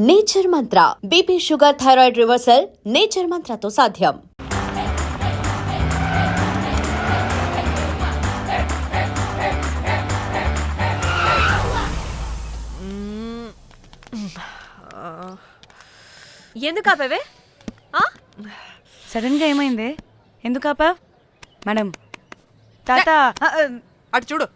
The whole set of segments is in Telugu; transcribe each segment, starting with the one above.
Nature Mantra BP sugar thyroid reversal nature మంత్రతో సాధ్యం. ఎందుకు ఆపావే? సడన్ గా ఏమైంది? ఎందుకు ఆపా? మేడం తాత అటు చూడు.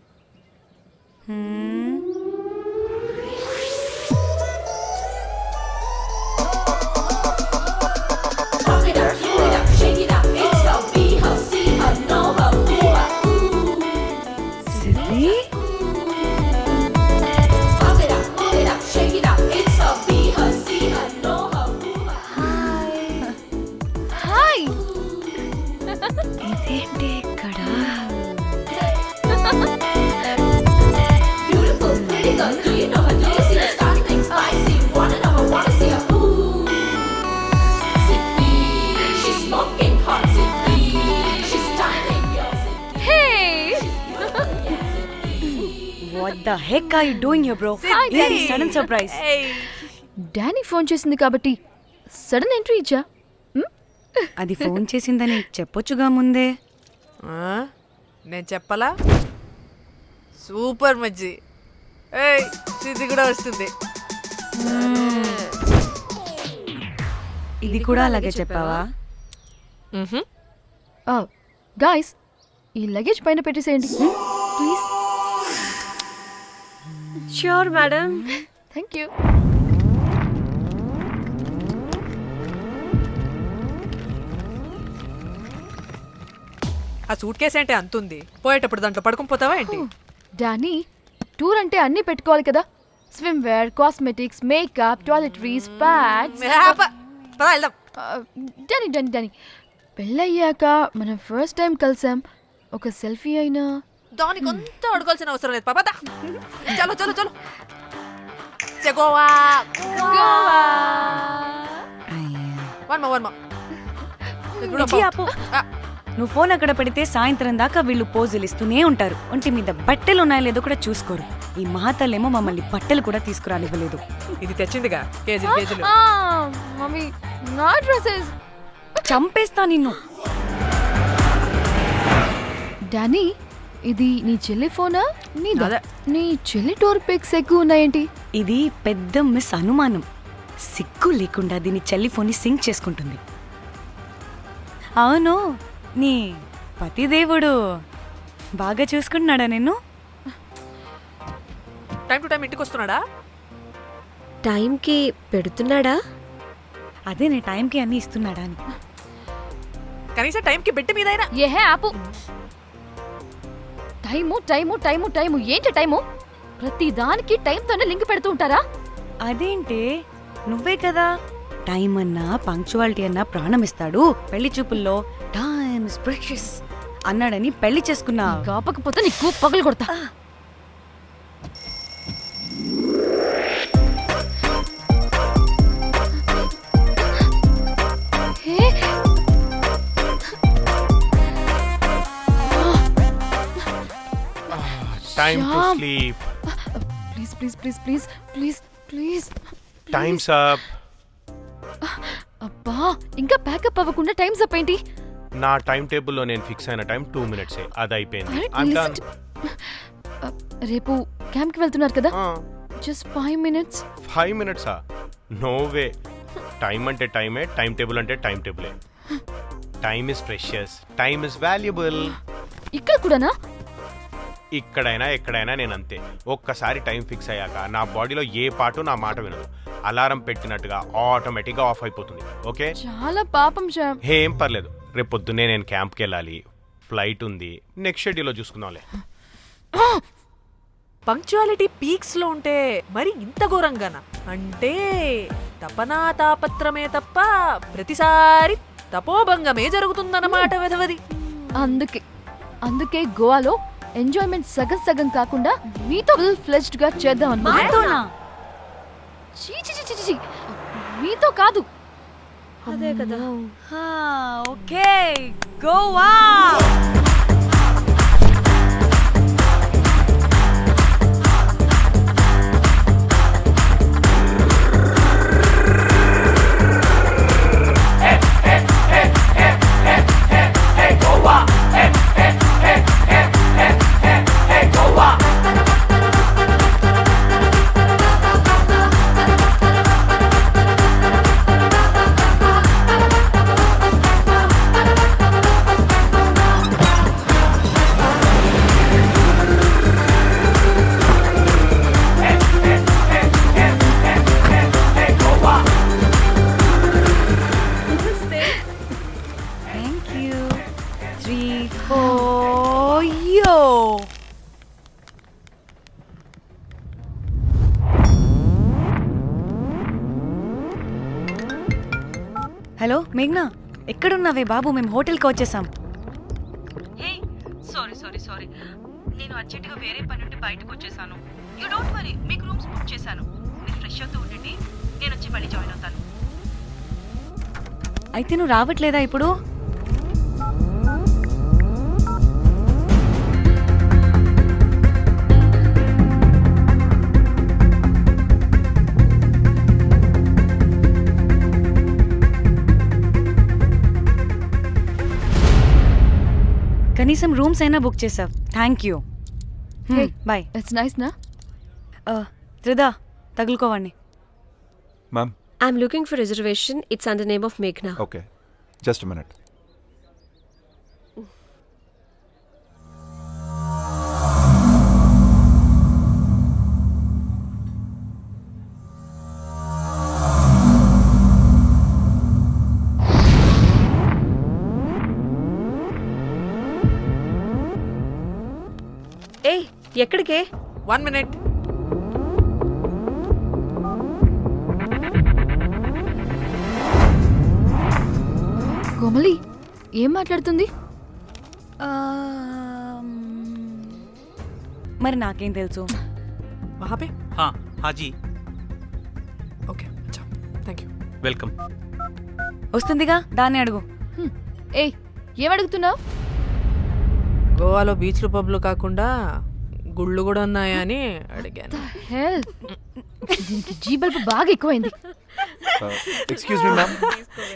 ఇదేంటి ఇక్కడ? What the heck are you doing here, bro? This is sudden surprise. Danny phone చేసింది కాబట్టి సడన్ ఎంట్రీ ఇచ్చా. అది ఫోన్ చేసిందని చెప్పొచ్చుగా ముందే. నేను చెప్పలా? సూపర్ మజ్జి. ఏయ్ ఇది కూడా వస్తుంది. ఇది కూడా అలాగే చెప్పావా? గాయ్స్, ఈ లగేజ్ పైన పెట్టేసేయండి please. Sure madam. Thank you. ఆ సూట్ కేసు అంటే అంతుంది, పోయేటప్పుడు దాంట్లో పడుకుని పోతావా ఏంటి? డానీ, టూర్ అంటే అన్నీ పెట్టుకోవాలి కదా. Swimwear, cosmetics, makeup, toiletries, pads. డానీ డానీ డానీ పెళ్ళయ్యాక మనం ఫస్ట్ టైం కలిసాం. ఒక సెల్ఫీ అయినా దానికి అంతా అడగాల్సిన అవసరం లేదు పాపా. చలో చలో చలో. గోవా నువ్వు ఫోన్ అక్కడ పెడితే సాయంత్రం దాకా వీళ్ళు పోజులు ఇస్తూనే ఉంటారు. ఒంటి మీద బట్టలు ఉన్నాయో లేదో కూడా చూసుకోరు. ఈ మహాతల్లేమో మమ్మల్ని బట్టలు కూడా తీసుకురానివ్వలేదు. ఇది తెచ్చిందిగా కేజీలు కేజీలు. మమ్మీ నా డ్రెస్సెస్. చంపేస్తా నిన్ను. డానీ, ఇది నీ చెల్లి ఫోనా? నీ చెల్లి టూర్ పిక్స్ ఎక్కువ ఉన్నాయేంటి? ఇది పెద్ద మిస్ అనుమానం. సిగ్గు లేకుండా దీని చెల్లి ఫోన్ని సింక్ చేసుకుంటుంది. అవును, నీ పతిదేవుడు బాగా చూసుకుంటున్నాడా నిన్ను? టైం టు టైం ఇంటికి వస్తున్నాడా? టైంకి పెడుతున్నాడా? అదే నీ టైంకి అన్ని ఇస్తున్నాడా అని. కనీసం టైంకి బెట్టి మీదైనా. ఏహే ఆపు. టైము టైము టైము టైము ఏంటి టైము? ప్రతి దానికి టైంతోనే లింక్ పెడుతూ ఉంటారా? అదేంటి, నువ్వే కదా టైం అన్నా పంక్చువాలిటీ అన్నా ప్రాణం ఇస్తాడు, పెళ్లి చూపుల్లో టైమ్ ఇస్ ప్రెషియస్ అన్నాడని పెళ్లి చేసుకున్నా. కాపకపోతే నీకు పగలు కొడతా. Time to sleep. Please, please, please, please, please, please. Time's up. అబ్బా, ఇంకా ప్యాకప్ అవ్వకుండా టైమ్స్ అప్ ఏంటి? నా టైం టేబుల్లో నేను ఫిక్స్ అయిన టైం 2 minutes. అది అయిపోయింది. రేపు క్యాంప్కి వెళ్తున్నారు కదా? Just 5 minutes. 5 minutes? No way. Time అంటే టైమే, టైం టేబుల్ అంటే టైం టేబులే. Time is precious, time is valuable. ఇక్కడ కూడానా? ఇక్కడైనా ఎక్కడైనా నేను అంతే. ఒక్కసారి టైం ఫిక్స్ అయ్యాక నా బాడీలో ఏ పాటు నా మాట వినదు. అలారం పెట్టినట్టుగా ఆటోమేటిక్గా ఆఫ్ అయిపోతుంది. ఓకే, చాలా పాపం శ్యామ్. ఏం పర్లేదు, రేపు పొద్దున్నే నేను క్యాంప్కి వెళ్ళాలి, ఫ్లైట్ ఉంది. నెక్స్ట్ షెడ్యూల్లో చూసుకుందాంలే. పంక్చువాలిటీ పీక్స్ లో ఉంటే మరి ఇంత ఘోరంగానా? అంటే తపనా తాపత్రమే తప్ప ప్రతిసారి తపోభంగమే జరుగుతుందన్నమాట. వెధవది. అందుకే గోవాలో ఎంజాయ్మెంట్ సగం సగం కాకుండా మీతో ఫుల్ ఫ్లెజ్డ్ గా చేద్దాం అనుకున్నా. మీతో కాదు. అదే కదా. ఓకే, గోవా. హలో మేఘ్నా, ఎక్కడున్నావే బాబు? మేము హోటల్కి వచ్చేసాం. సారీ నేను అర్జెంటుగా వేరే పని నుండి బయటకు వచ్చేసాను. యూ డోంట్ వరీ, మీకు రూమ్స్ బుక్ చేశాను. మీరు ఫ్రెష్ అవుతూ ఉండండి, నేను వచ్చి మళ్ళీ జాయిన్ అవుతాను. అయితే నువ్వు రావట్లేదా ఇప్పుడు? కనీసం రూమ్స్ అయినా బుక్ చేసావు. Thank you. Hey. Bye. It's nice నా? త్రిదా, తగులుకోవండి. Ma'am, I'm looking for reservation. It's under name of Meghna. Okay, just minute. ఏయ్, ఎక్కడికే? 1 minute. కోమలి ఏం మాట్లాడుతుంది? మరి నాకేం తెలుసు? वहाँ पे? हाँ हाँ जी ओके, अच्छा, थैंक यू. वेलकम. వస్తుందిగా, దాన్ని అడుగు. ఏయ్ ఏం అడుగుతున్నావు? గోవాలో బీచ్లు పబ్లు కాకుండా గుళ్ళు కూడా ఉన్నాయా అని అడిగాను. హెల్ దీనికి జీ బల్బ్ బాగా ఎక్కువైంది. Excuse me ma'am,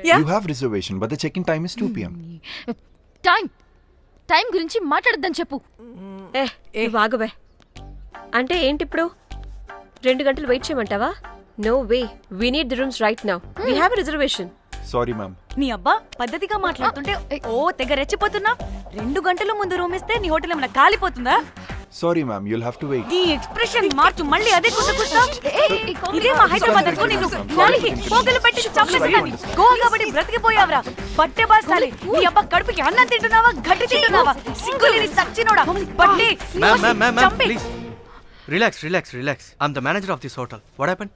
you have reservation but the check in time is 2 PM. Time గురించి మాట్లాడద్దని చెప్పు. నువ్వు ఆగుబే. అంటే ఏంటి ఇప్పుడు 2 గంటలు వెయిట్ చేయమంటావా? No way, we need the rooms right now. We have a reservation. Sorry ma'am. నీ అబ్బా పద్ధతిగా మాట్లాడుతుంటే ఓ తెగ రెచ్చిపోతున్నా. 2 గంటల ముందు రూమ్ ఇస్తే నీ హోటల్ ఏమైనా కాలిపోతుందా? Sorry ma'am, you'll have to wait. నీ ఎక్స్ప్రెషన్ మార్చు, మళ్ళీ అదే కుట్టుకుంటా. ఇదే మా హైదరాబాద్ అనుకో. నిన్ను నాలికి పోగలు పెట్టి చంపేస్తాను. గోవా కాబట్టి బ్రతికిపోయావరా బట్టే బాసాలి. నీ అబ్బా కడుపుకి అన్నం తింటున్నావా, గడ్డి తింటున్నావా? సిగ్గులేని సచ్చినోడా బట్టే. Ma'am, please. Relax. I'm the manager of this hotel. What happened?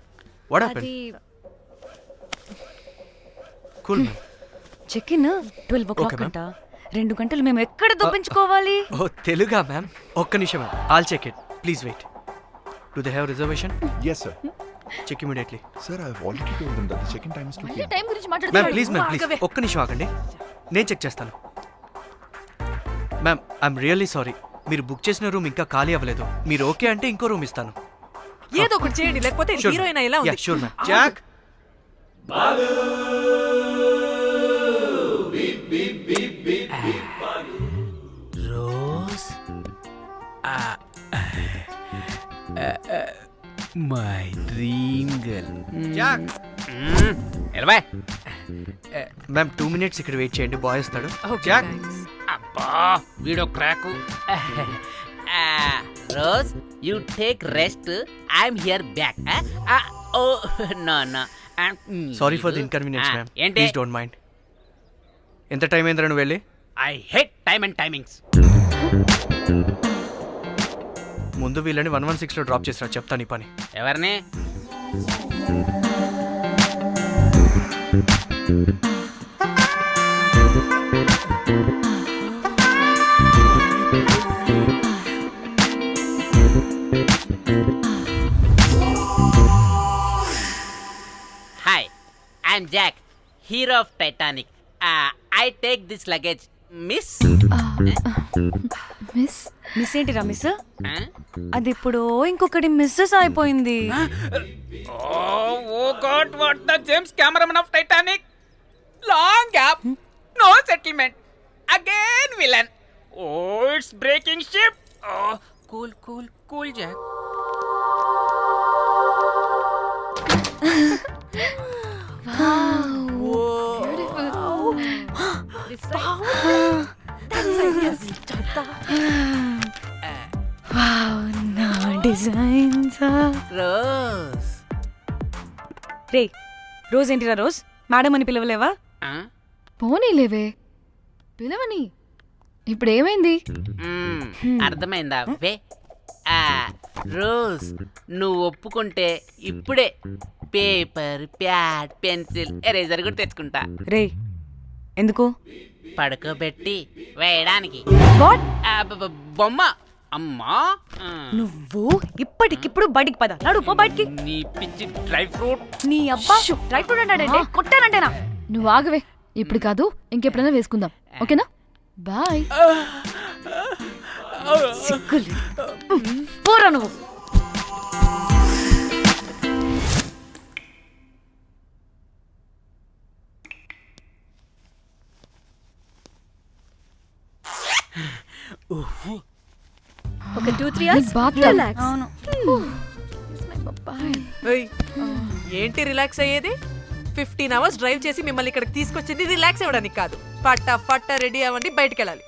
అది Cool, ma'am. Check in 12 o'clock Okay, ma'am. అంట. 2 గంటలు మేము ఎక్కడ దొప్పించుకోవాలి? Oh, Teluga, ma'am. ఒక్క నిమిషం, ma'am. I'll check it. Please wait. Do they have reservation? Yes sir. Check immediately. Sir, I have already told them that the check in time is 2 PM. Time గురించి Ma'am, మాట్లాడుతున్నాడు. please. ఒక్క నిమిషం ఆగండి. నేను చెక్ చేస్తాను. Ma'am, I'm really sorry. మీరు బుక్ చేసిన రూమ్ ఇంకా ఖాళీ అవ్వలేదు. మీరు ఓకే అంటే ఇంకో రూమ్ ఇస్తాను. ఏదో ఒకటి చేయండి, లేకపోతే హీరోయిన్ ఎలా ఉంది? Sure ma'am. Jack, Rose my dream girl. Jack. ఎలవా మ్యామ్ 2 minutes ఇక్కడ వెయిట్ చేయండి, బాయ్ వస్తాడు. Okay, Jack. thanks. అబ్బా వీడో క్రాకు. Rose you take rest, I'm here back. Oh no no. Sorry for the inconvenience ma'am. ఏంటి? Please don't mind. ఎంత టైం అయిందిరా నువ్వు వెళ్ళి? I hate time and timings. ముందు వీళ్ళని 116లో డ్రాప్ చేసినా చెప్తాను ఈ పని. ఎవరిని? Hi, I'm Jack, hero of Titanic. I take this luggage miss. Miss miss ఏంటిరా మిస్? అది ఇప్పుడు ఇంకొకటి మిస్సెస్ అయిపోయింది. Oh God, what the James Cameron of Titanic? Long gap, no settlement. Again villain. Oh, it's breaking ship. Oh, cool, Jack. నా డిజైన్స్. Rose. రే రోజ్ ఏంటిరా రోజ్? మేడం అని పిలవలేవా? పోనీలేవే పిలవని. ఇప్పుడు ఏమైంది? అర్థమైందా? వే రోజ్, నువ్వు ఒప్పుకుంటే ఇప్పుడే పేపర్ ప్యాడ్ పెన్సిల్ ఎరేజర్ కూడా తెచ్చుకుంటా. రే ఎందుకు? పడుకోబెట్టి వేయడానికి. వాట్? బొమ్మ అమ్మా. నువ్వు ఇప్పటికిప్పుడు బయటికి పద. నడు పో బయటికి. నీ పిచ్చి డ్రై ఫ్రూట్. నీ అబ్బా డ్రై ఫ్రూట్ అంటాడంటే కొట్టానంటేనా? నువ్వు ఆగవే, ఇప్పుడు కాదు ఇంకెప్పుడైనా వేసుకుందాం, ఓకేనా? బాయ్. సిగ్గులు పోరా నువ్వు. ఒక 2-3 hours రిలాక్స్. అవును. ఏయ్, ఏంటి రిలాక్స్ అయ్యేది? 15 hours డ్రైవ్ చేసి మిమ్మల్ని ఇక్కడికి తీసుకొచ్చింది రిలాక్స్ అవ్వడానికి కాదు. ఫట్ట రెడీ అవ్వండి, బయటికి వెళ్ళాలి.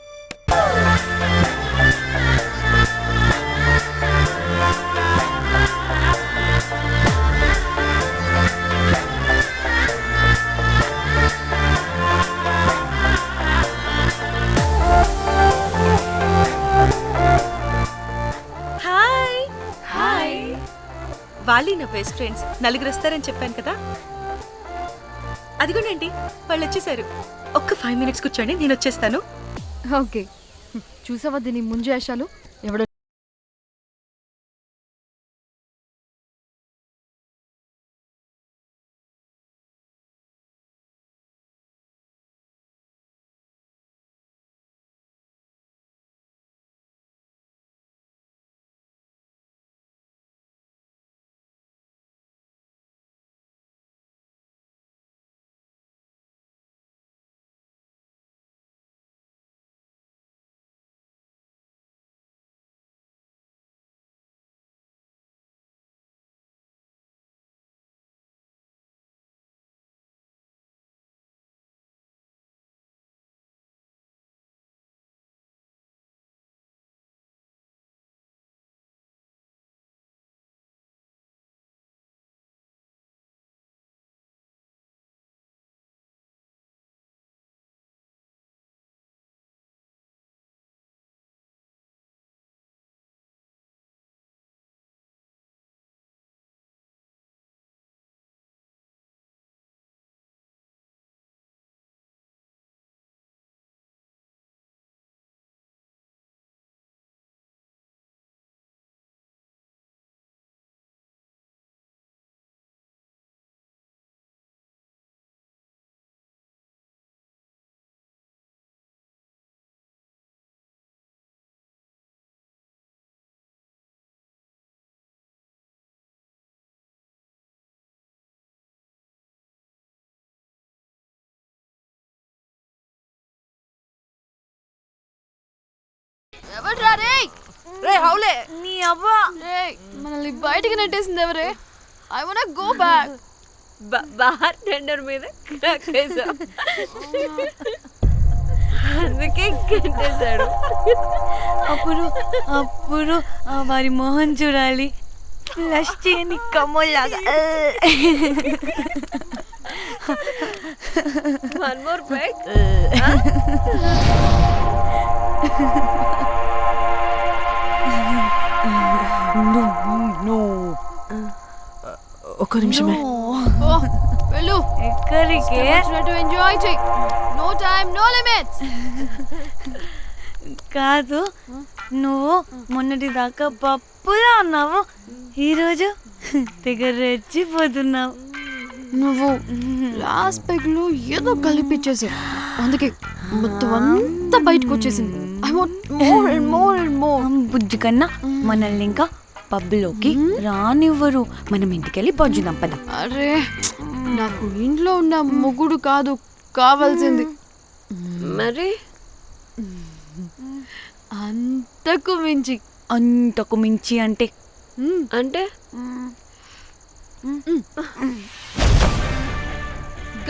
Hi hi. వాళ్ళీ నా బెస్ట్ ఫ్రెండ్స్. 4 వస్తారని చెప్పాను కదా, అదిగోనండి వాళ్ళు వచ్చేసారు. ఒక్క 5 minutes కూర్చోండి, నేను వచ్చేస్తాను. ఓకే, చూసావా దీని ముంజేషాలు? ఎవడో ఎవడ్రా రే? రే హౌలే, నీ అబ్బా మనల్ని బయటికి నెట్టేసింది ఎవరే? I want go back. Bar tender మీద క్రాక్ వేసా, అందుకే కట్టేశాడు. అప్పుడు వారి మొహం చూడాలి, ఫ్లష్ చేయని కమ్మోలాగా. One more back. ఒక్క నిమిషమే. వెళ్ళు, ఎక్కడికే? ఎంజాయ్ చెయ్. No time no limits. కాదు, నువ్వు మొన్నటి దాకా పప్పులా ఉన్నావు, ఈరోజు తెగ రెచ్చిపోతున్నావు. నువ్వు లాస్ట్ పెగ్ లో ఏదో కలిపిచ్చేసావు, అందుకే మొత్తం అంతా బయటకు వచ్చేసింది. I want more and more and more. బుజ్జి కన్నా మనల్ని ఇంకా పబ్లోకి రానివ్వరు. మనం ఇంటికెళ్ళి పజ్జుదాం పద. అరే, నాకు ఇంట్లో ఉన్న మొగుడు కాదు కావాల్సింది, మరి అంతకు మించి. అంతకు మించి అంటే అంటే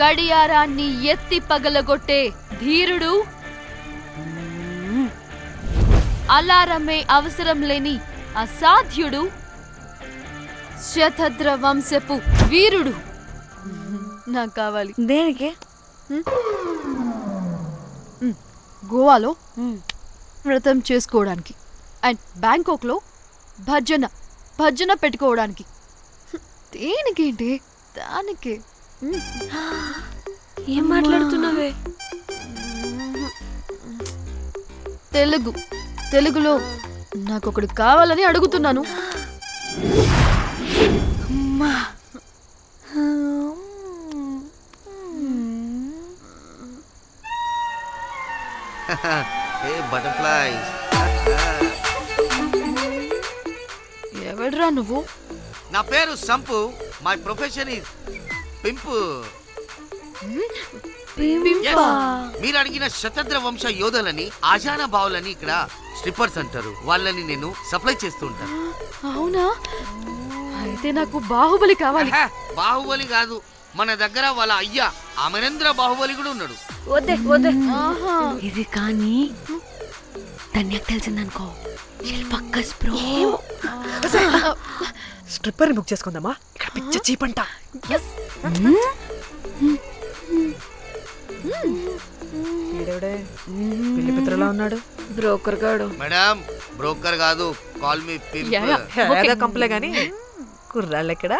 గడియారాన్ని ఎత్తి పగలగొట్టే ధీరుడు, అలారమే అవసరం లేని అసాధ్యుడు, శతద్ర వంశపు వీరుడు నాకు కావాలి. దేనికి? గోవాలో వ్రతం చేసుకోవడానికి అండ్ బ్యాంకాక్లో భజన పెట్టుకోవడానికి. దేనికేంటి? దానికి ఏం మాట్లాడుతున్నావే? తెలుగులో నాకు ఒకడు కావాలని అడుగుతున్నాను. బటర్ఫ్లైస్. ఎవడ్రా నువ్వు? నా పేరు Sampu. My profession is pimp. Yes. మీరు అడిగిన శతద్ర వంశ యోధులని ఆజానా బావులని ఇక్కడ స్ట్రిప్పర్స్ అంటారు. వాళ్ళని నేను సప్లై చేస్తూ ఉంటాను. అవునా? అయితే నాకు బాహుబలి కావాలి. బాహుబలి కాదు, మన దగ్గర వాళ్ళ అయ్యా అమరేంద్ర బాహుబలి కూడా ఉన్నాడు. వద్దే వద్దే. ఇది కానీ ధన్యకు తెలిసిందనుకో, ఫక్కస్ బ్రో. స్ట్రిప్పర్ బుక్ చేసుకుందామా? ఇక్కడ పిచ్చ చీపంట. పిల్లి పిత్రలా ఉన్నాడు. బ్రోకర్ గాడు. మేడం బ్రోకర్ కాదు, కాల్ మీ పింప్. కంపలే గాని కుర్రాళ్ళు ఎక్కడ?